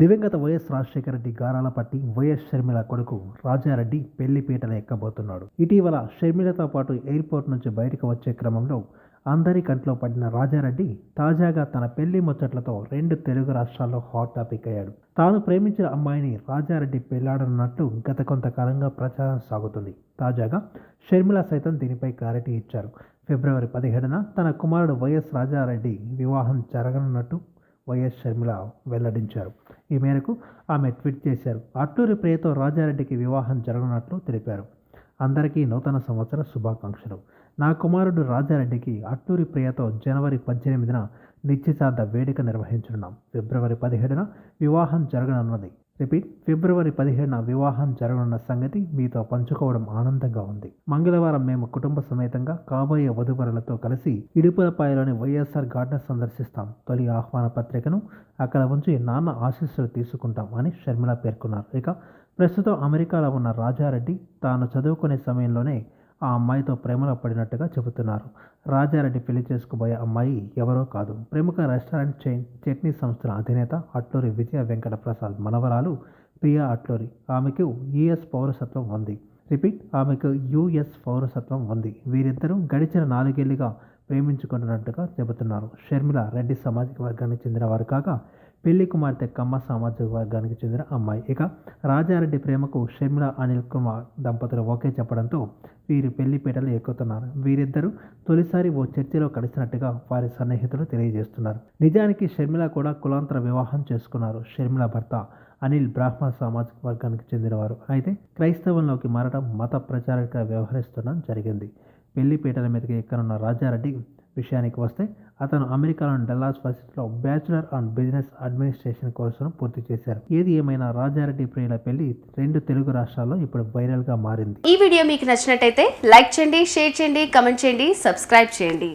దివంగత వైఎస్ రాజశేఖర రెడ్డి గారాల పట్టి వైఎస్ షర్మిల కొడుకు రాజారెడ్డి పెళ్లిపీటలు ఎక్కబోతున్నాడు. ఇటీవల షర్మిలతో పాటు ఎయిర్పోర్ట్ నుంచి బయటకు వచ్చే క్రమంలో అందరి కంట్లో పడిన రాజారెడ్డి తాజాగా తన పెళ్లి ముచ్చట్లతో 2 తెలుగు రాష్ట్రాల్లో హాట్ టాపిక్ అయ్యాడు. తాను ప్రేమించిన అమ్మాయిని రాజారెడ్డి పెళ్లాడనున్నట్లు గత కొంతకాలంగా ప్రచారం సాగుతుంది. తాజాగా షర్మిల సైతం దీనిపై క్లారిటీ ఇచ్చారు. ఫిబ్రవరి 17న తన కుమారుడు వైఎస్ రాజారెడ్డి వివాహం జరగనున్నట్టు వైఎస్ షర్మిల వెల్లడించారు. ఈ మేరకు ఆమె ట్వీట్ చేశారు. అట్లూరి ప్రియతో రాజారెడ్డికి వివాహం జరగనున్నట్లు తెలిపారు. అందరికీ నూతన సంవత్సర శుభాకాంక్షలు. నా కుమారుడు రాజారెడ్డికి అట్లూరి ప్రియతో జనవరి 18న నిశ్చితార్థ వేడుక నిర్వహించనున్నాం. ఫిబ్రవరి 17న వివాహం జరగనున్నది. ఫిబ్రవరి 17న వివాహం జరగనున్న సంగతి మీతో పంచుకోవడం ఆనందంగా ఉంది. మంగళవారం మేము కుటుంబ సమేతంగా కాబోయే వధువరులతో కలిసి ఇడుపులపాయలోని వైఎస్ఆర్ గార్డెన్ సందర్శిస్తాం. తొలి ఆహ్వాన పత్రికను అక్కడ ఉంచి నాన్న ఆశీస్సులు తీసుకుంటాం అని షర్మిల పేర్కొన్నారు. ఇక ప్రస్తుతం అమెరికాలో ఉన్న రాజారెడ్డి తాను చదువుకునే సమయంలోనే ఆ అమ్మాయితో ప్రేమలో పడినట్టుగా చెబుతున్నారు. రాజారెడ్డి పెళ్లి చేసుకోబోయే అమ్మాయి ఎవరో కాదు, ప్రముఖ రెస్టారెంట్ చైన్ చట్నీ సంస్థల అధినేత అట్లూరి విజయ వెంకట ప్రసాద్ మనవరాలు ప్రియా అట్లూరి. ఆమెకు యుఎస్ పౌరసత్వం ఉంది. ఆమెకు యుఎస్ పౌరసత్వం ఉంది. వీరిద్దరూ గడిచిన 4 ఏళ్లుగా ప్రేమించుకుంటున్నట్టుగా చెబుతున్నారు. షర్మిల రెడ్డి సామాజిక వర్గానికి చెందిన వారు కాగా పెళ్లి కుమార్తె కమ్మ సామాజిక వర్గానికి చెందిన అమ్మాయి. ఇక రాజారెడ్డి ప్రేమకు షర్మిల అనిల్ కుమార్ దంపతులు ఓకే చెప్పడంతో వీరు పెళ్లిపీటలు ఎక్కుతున్నారు. వీరిద్దరూ తొలిసారి ఓ చర్చిలో కలిసినట్టుగా వారి సన్నిహితులు తెలియజేస్తున్నారు. నిజానికి షర్మిల కూడా కులాంతర వివాహం చేసుకున్నారు. షర్మిల భర్త అనిల్ బ్రాహ్మణ సామాజిక వర్గానికి చెందినవారు. అయితే క్రైస్తవంలోకి మారడం మత ప్రచారకుగా వ్యవహరిస్తుండడం జరిగింది. పెళ్లిపీటల మీదకి ఎక్కనున్న రాజారెడ్డి విషయానికి వస్తే అతను అమెరికాలోని డల్లాస్ వర్సిటీలో బ్యాచులర్ ఆన్ బిజినెస్ అడ్మినిస్ట్రేషన్ కోర్సును పూర్తి చేశారు. ఏది ఏమైనా రాజారెడ్డి ప్రియుల పెళ్లి 2 తెలుగు రాష్ట్రాల్లో ఇప్పుడు వైరల్గా మారింది. ఈ వీడియో మీకు నచ్చినట్టయితే లైక్ చేయండి, షేర్ చేయండి, కమెంట్ చేయండి, సబ్స్క్రైబ్ చేయండి.